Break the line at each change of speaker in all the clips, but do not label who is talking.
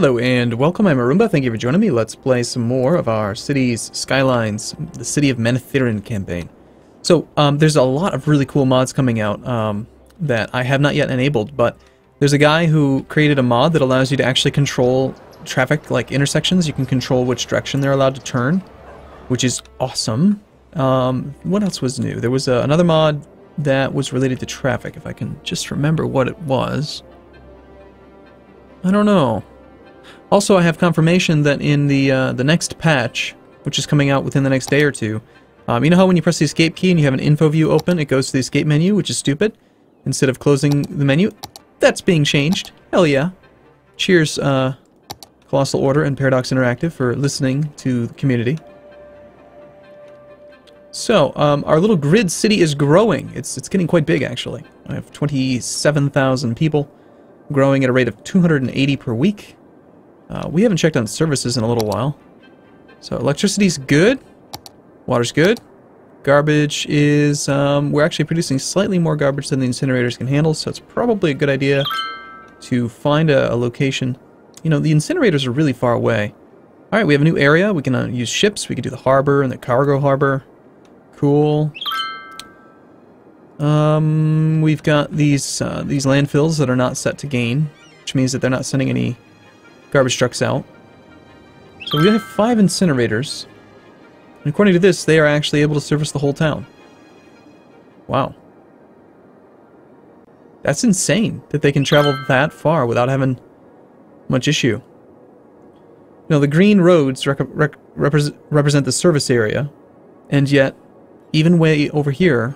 Hello and welcome, I'm Arumba, thank you for joining me. Let's play some more of our city's Skylines, the City of Manetheren campaign. So, there's a lot of really cool mods coming out that I have not yet enabled, but there's a guy who created a mod that allows you to actually control traffic, like intersections. You can control which direction they're allowed to turn, which is awesome. What else was new? There was another mod that was related to traffic, if I can just remember what it was. I don't know. Also, I have confirmation that in the next patch, which is coming out within the next day or two, you know how when you press the escape key and you have an info view open, it goes to the escape menu, which is stupid, instead of closing the menu? That's being changed. Hell yeah. Cheers, Colossal Order and Paradox Interactive for listening to the community. So, our little grid city is growing. It's getting quite big, actually. I have 27,000 people, growing at a rate of 280 per week. We haven't checked on services in a little while. So electricity's good. Water's good. Garbage is, we're actually producing slightly more garbage than the incinerators can handle, so it's probably a good idea to find a location. You know, the incinerators are really far away. Alright, we have a new area. We can use ships. We can do the harbor and the cargo harbor. Cool. We've got these landfills that are not set to gain, which means that they're not sending any garbage trucks out. So we have 5 incinerators. And according to this, they are actually able to service the whole town. Wow. That's insane that they can travel that far without having much issue. Now, the green roads represent the service area, and yet, even way over here,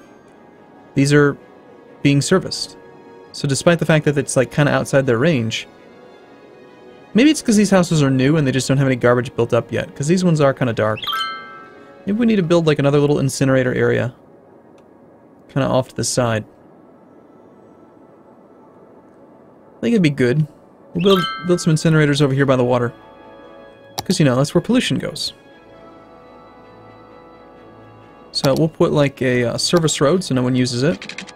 these are being serviced. So despite the fact that it's like kind of outside their range, maybe it's because these houses are new and they just don't have any garbage built up yet, because these ones are kind of dark. Maybe we need to build like another little incinerator area, kind of off to the side. I think it'd be good. We'll build some incinerators over here by the water, because, you know, that's where pollution goes. So we'll put like a service road so no one uses it.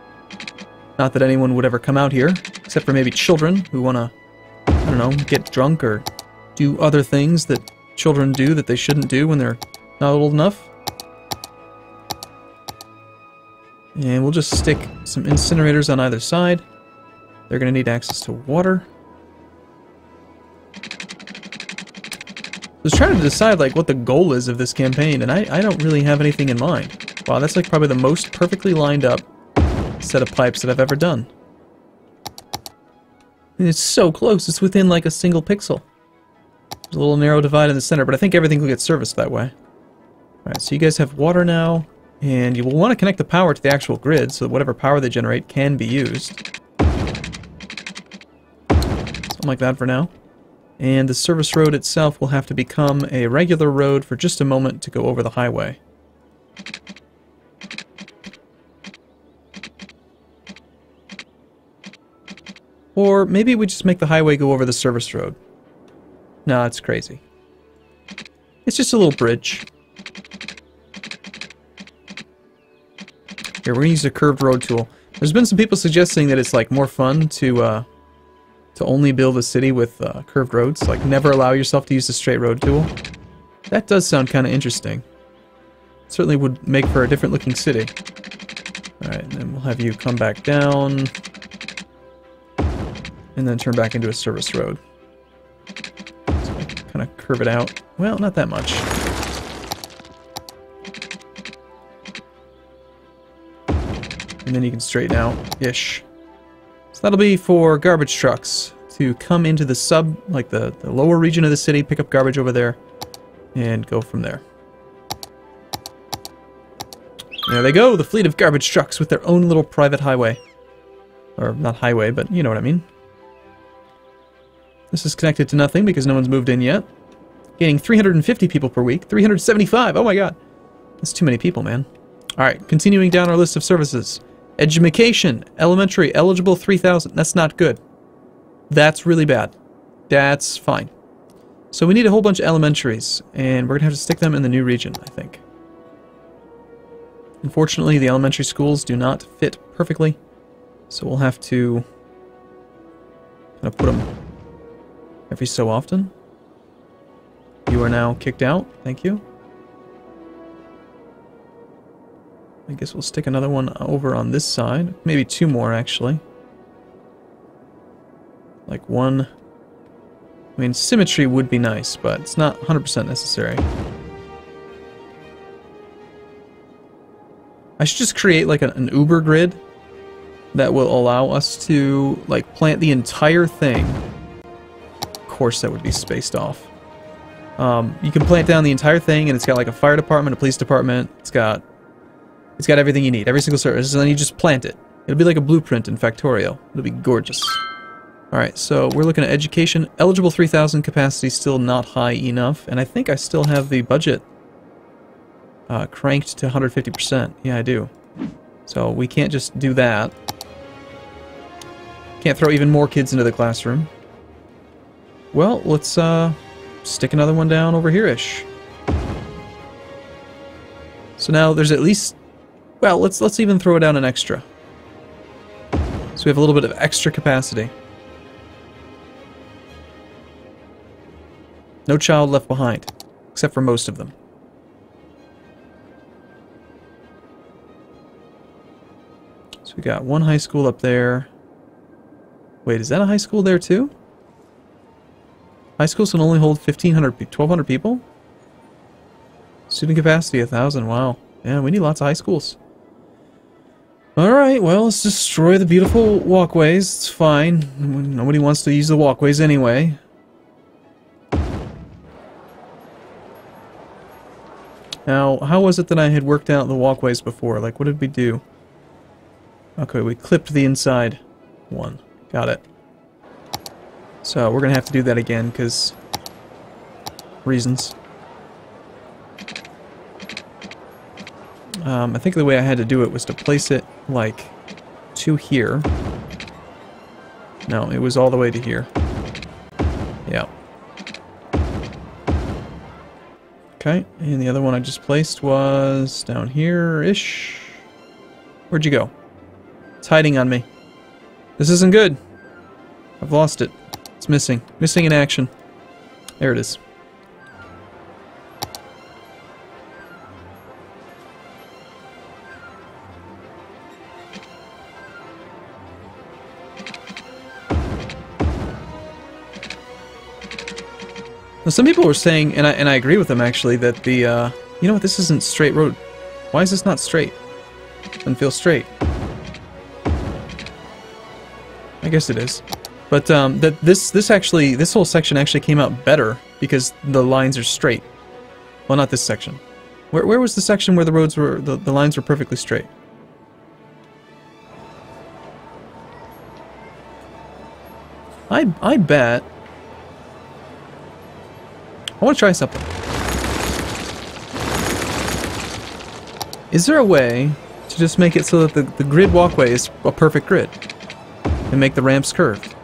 Not that anyone would ever come out here, except for maybe children who want to, I don't know, get drunk or do other things that children do that they shouldn't do when they're not old enough. And we'll just stick some incinerators on either side. They're going to need access to water. I was trying to decide like what the goal is of this campaign, and I don't really have anything in mind. Wow, that's like probably the most perfectly lined up set of pipes that I've ever done. And it's so close, it's within like a single pixel. There's a little narrow divide in the center, but I think everything will get serviced that way. Alright, so you guys have water now, and you will want to connect the power to the actual grid, so that whatever power they generate can be used. Something like that for now. And the service road itself will have to become a regular road for just a moment to go over the highway. Or maybe we just make the highway go over the service road. No, it's crazy. It's just a little bridge. Here, we're going to use a curved road tool. There's been some people suggesting that it's like more fun to only build a city with curved roads, like never allow yourself to use the straight road tool. That does sound kind of interesting. Certainly would make for a different looking city. Alright, and then we'll have you come back down, and then turn back into a service road. So kind of curve it out. Well, not that much. And then you can straighten out-ish. So that'll be for garbage trucks to come into the the lower region of the city, pick up garbage over there, and go from there. There they go, the fleet of garbage trucks with their own little private highway. Or, not highway, but you know what I mean. This is connected to nothing because no one's moved in yet. Gaining 350 people per week. 375, oh my god. That's too many people, man. Alright, continuing down our list of services. Education, elementary, eligible 3,000. That's not good. That's really bad. That's fine. So we need a whole bunch of elementaries, and we're going to have to stick them in the new region, I think. Unfortunately, the elementary schools do not fit perfectly, so we'll have to kind of put them every so often. You are now kicked out. Thank you. I guess we'll stick another one over on this side. Maybe two more, actually. Like one... I mean, symmetry would be nice, but it's not 100% necessary. I should just create like an Uber grid that will allow us to like plant the entire thing. Of course, that would be spaced off. You can plant down the entire thing, and it's got like a fire department, a police department. It's got everything you need, every single service, and then you just plant it. It'll be like a blueprint in Factorio. It'll be gorgeous. Alright, so we're looking at education. Eligible 3,000 capacity, still not high enough. And I think I still have the budget cranked to 150%. Yeah, I do. So we can't just do that. Can't throw even more kids into the classroom. Well, let's stick another one down over here-ish. So now there's at least... Well, let's even throw down an extra. So we have a little bit of extra capacity. No child left behind, except for most of them. So we got one high school up there. Wait, is that a high school there too? High schools can only hold 1,200 people? Student capacity, 1,000, wow. Yeah, we need lots of high schools. Alright, well, let's destroy the beautiful walkways. It's fine. Nobody wants to use the walkways anyway. Now, how was it that I had worked out the walkways before? Like, what did we do? Okay, we clipped the inside one. Got it. So, we're gonna have to do that again, because... reasons. I think the way I had to do it was to place it, like, to here. No, it was all the way to here. Yeah. Okay, and the other one I just placed was down here-ish. Where'd you go? It's hiding on me. This isn't good. I've lost it. It's missing. Missing in action. There it is. Now, some people were saying, and I agree with them actually, that the, you know what, this isn't straight road. Why is this not straight? Doesn't feel straight. I guess it is. But, that this whole section actually came out better because the lines are straight. Well, not this section. Where was the section where the roads were, the lines were perfectly straight? I bet... I want to try something. Is there a way to just make it so that the grid walkway is a perfect grid? And make the ramps curved?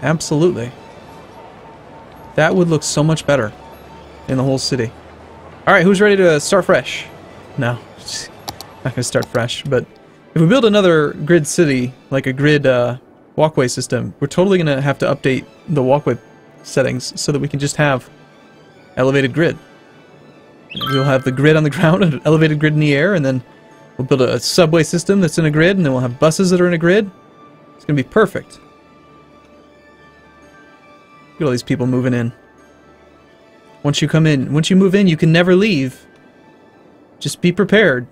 Absolutely. That would look so much better in the whole city. Alright, who's ready to start fresh? No, not gonna start fresh, but if we build another grid city, like a grid walkway system, we're totally gonna have to update the walkway settings so that we can just have elevated grid. We'll have the grid on the ground and an elevated grid in the air, and then we'll build a subway system that's in a grid, and then we'll have buses that are in a grid. It's gonna be perfect. Look at all these people moving in. Once you move in, you can never leave. Just be prepared.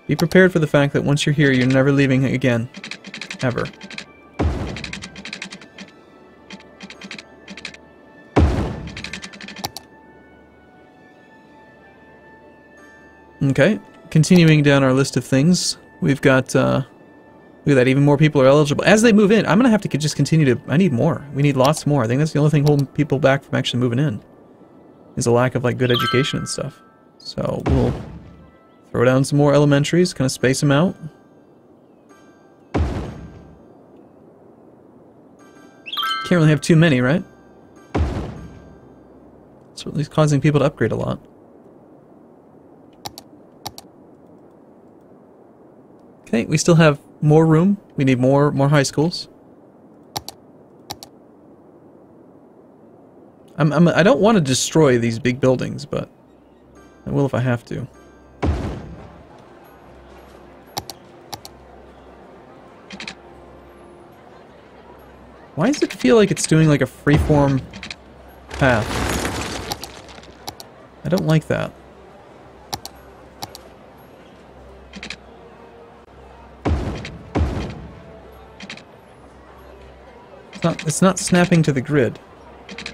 Be prepared for the fact that once you're here, you're never leaving again. Ever. Okay, continuing down our list of things, we've got, look at that, even more people are eligible. As they move in, I'm going to have to just continue to, I need more. We need lots more. I think that's the only thing holding people back from actually moving in, is a lack of, like, good education and stuff. So, we'll throw down some more elementaries, kind of space them out. Can't really have too many, right? Certainly causing people to upgrade a lot. Okay, we still have more room. We need more high schools. I don't want to destroy these big buildings, but I will if I have to. Why does it feel like it's doing like a freeform path? I don't like that. It's not snapping to the grid.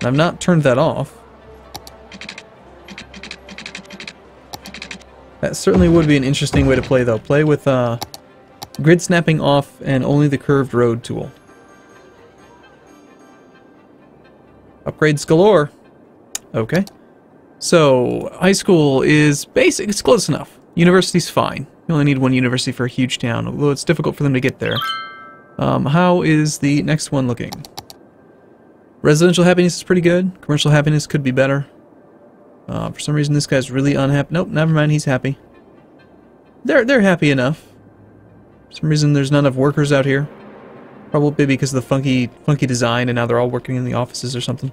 I've not turned that off. That certainly would be an interesting way to play, though. Play with grid snapping off and only the curved road tool. Upgrades galore. Okay. So, high school is basic. It's close enough. University's fine. You only need one university for a huge town, although it's difficult for them to get there. How is the next one looking? Residential happiness is pretty good. Commercial happiness could be better. For some reason, this guy's really unhappy. Nope, never mind. He's happy. They're happy enough. For some reason, there's not enough workers out here. Probably because of the funky design, and now they're all working in the offices or something.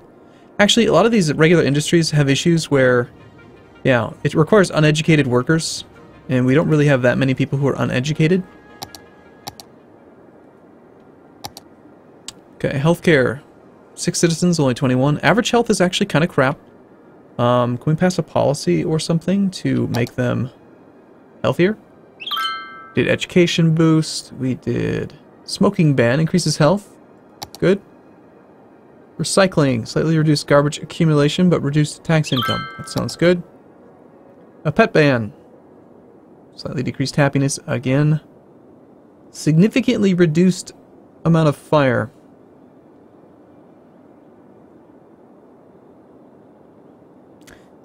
Actually, a lot of these regular industries have issues where, yeah, it requires uneducated workers, and we don't really have that many people who are uneducated. Okay, healthcare. 6 citizens, only 21. Average health is actually kind of crap. Can we pass a policy or something to make them healthier? Did education boost. We did smoking ban, increases health. Good. Recycling, slightly reduced garbage accumulation, but reduced tax income. That sounds good. A pet ban. Slightly decreased happiness again. Significantly reduced amount of fire.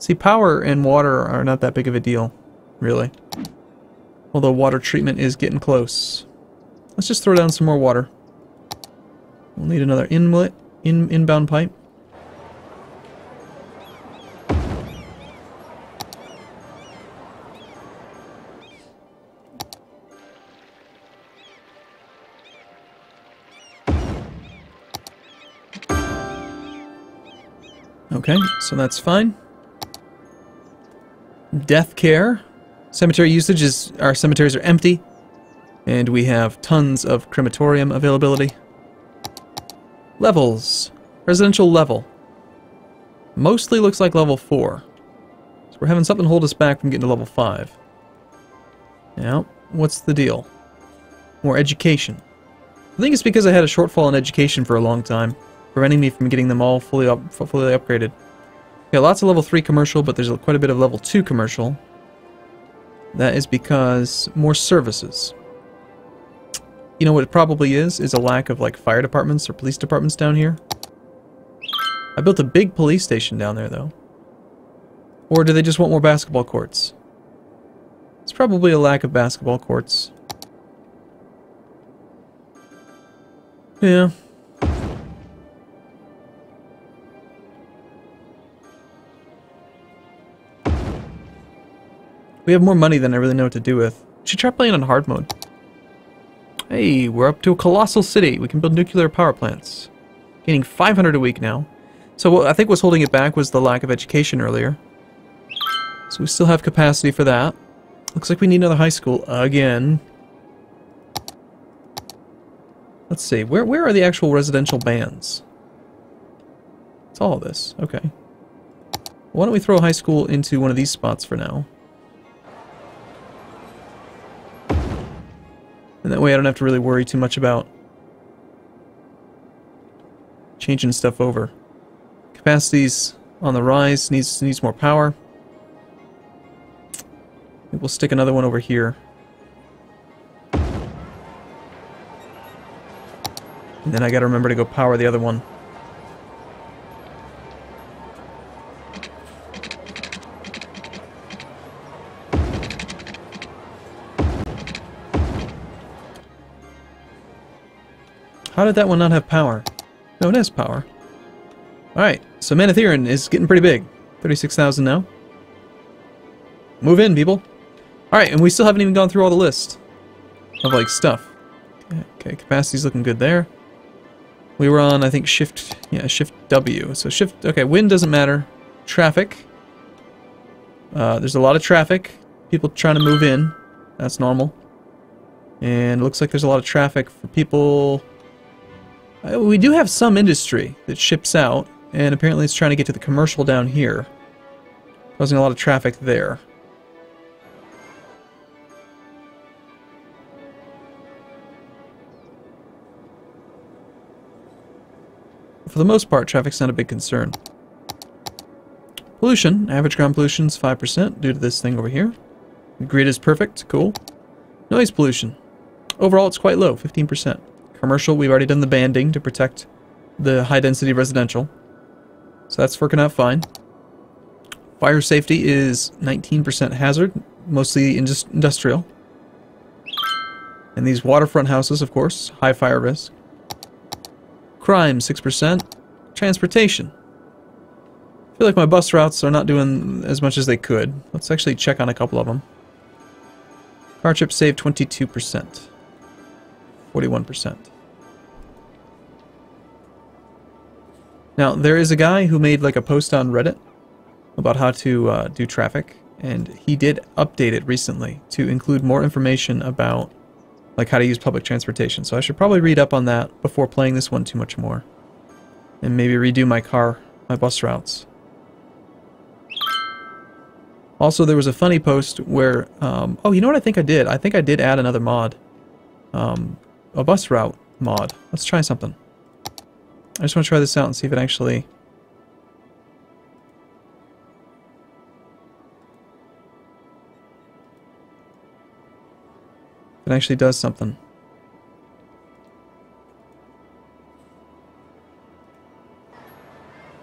See, power and water are not that big of a deal, really. Although water treatment is getting close. Let's just throw down some more water. We'll need another inlet, inbound pipe. Okay, so that's fine. Death care. Cemetery usage is, our cemeteries are empty. And we have tons of crematorium availability. Levels. Residential level. Mostly looks like level 4. So we're having something hold us back from getting to level 5. Now, what's the deal? More education. I think it's because I had a shortfall in education for a long time, preventing me from getting them all fully upgraded. Yeah, lots of level 3 commercial, but there's quite a bit of level 2 commercial. That is because more services. You know what it probably is a lack of like fire departments or police departments down here. I built a big police station down there though. Or do they just want more basketball courts? It's probably a lack of basketball courts. Yeah. We have more money than I really know what to do with. Should try playing on hard mode. Hey, we're up to a colossal city. We can build nuclear power plants. Gaining 500 a week now. So what I think was holding it back was the lack of education earlier. So we still have capacity for that. Looks like we need another high school again. Let's see, where are the actual residential bans? It's all of this, okay. Why don't we throw a high school into one of these spots for now? And that way I don't have to really worry too much about changing stuff over. Capacity's on the rise, needs more power. Maybe we'll stick another one over here. And then I gotta remember to go power the other one. How did that one not have power? No, it has power. Alright, so Manetheren is getting pretty big. 36,000 now. Move in, people. Alright, and we still haven't even gone through all the list. of like stuff. Okay, capacity's looking good there. We were on, I think, shift W. So shift, okay, wind doesn't matter. Traffic. There's a lot of traffic. People trying to move in. That's normal. And it looks like there's a lot of traffic for people. We do have some industry that ships out, and apparently it's trying to get to the commercial down here, causing a lot of traffic there. For the most part, traffic's not a big concern. Pollution. Average ground pollution is 5% due to this thing over here. The grid is perfect. Cool. Noise pollution. Overall, it's quite low, 15%. Commercial, we've already done the banding to protect the high-density residential. So that's working out fine. Fire safety is 19% hazard, mostly industrial. And these waterfront houses, of course, high fire risk. Crime, 6%. Transportation. I feel like my bus routes are not doing as much as they could. Let's actually check on a couple of them. Car chip saved 22%. 41%. Now, there is a guy who made like a post on Reddit about how to do traffic, and he did update it recently to include more information about like how to use public transportation. So I should probably read up on that before playing this one too much more. And maybe redo my bus routes. Also, there was a funny post where, oh, you know what I think I did? I think I did add another mod. A bus route mod. Let's try something. I just want to try this out and see if it actually... It actually does something.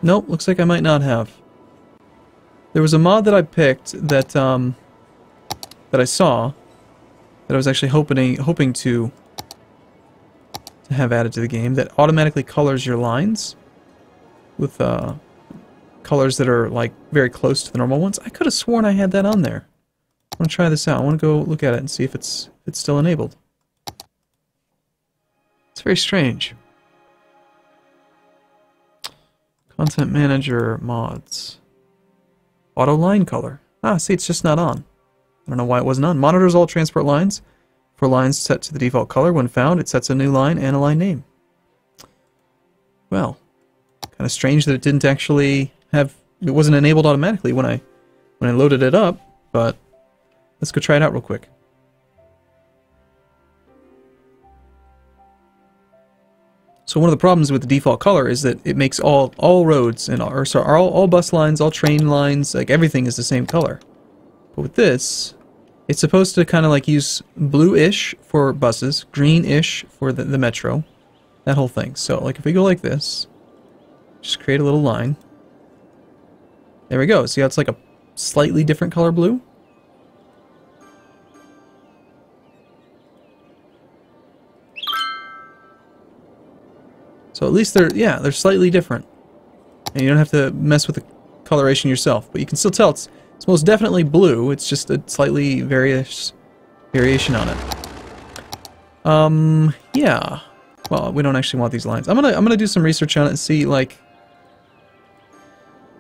Nope, looks like I might not have. There was a mod that I picked that that I saw that I was actually hoping to have added to the game that automatically colors your lines with colors that are like very close to the normal ones. I could have sworn I had that on there. I want to try this out. I want to go look at it and see if it's still enabled. It's very strange. Content Manager mods. Auto line color. Ah, see, it's just not on. I don't know why it wasn't on. Monitors all transport lines. For lines set to the default color, when found, it sets a new line and a line name. Well, kind of strange that it didn't actually have... It wasn't enabled automatically when I loaded it up, but let's go try it out real quick. So one of the problems with the default color is that it makes all roads and all bus lines, all train lines, like everything is the same color. But with this, it's supposed to kind of like use blue-ish for buses, green-ish for the metro, that whole thing. So like if we go like this, just create a little line. There we go. See how it's like a slightly different color blue? So at least they're slightly different. And you don't have to mess with the coloration yourself, but you can still tell it's most definitely blue. It's just a slightly variation on it. Yeah. Well, we don't actually want these lines. I'm gonna do some research on it and see, like,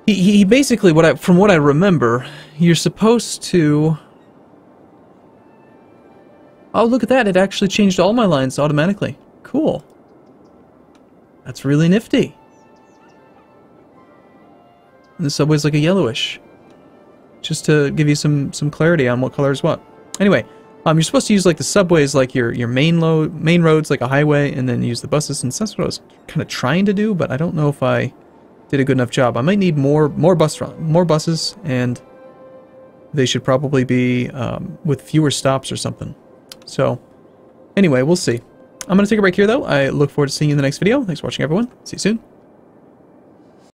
he basically, from what I remember, you're supposed to... Oh, look at that! It actually changed all my lines automatically. Cool. That's really nifty. And the subway's like a yellowish. Just to give you some clarity on what color is what. Anyway, you're supposed to use like the subways like your main roads like a highway, and then use the buses, and that's what I was kind of trying to do, but I don't know if I did a good enough job. I might need more buses, and they should probably be with fewer stops or something. So, anyway, we'll see. I'm going to take a break here, though. I look forward to seeing you in the next video. Thanks for watching, everyone. See you soon.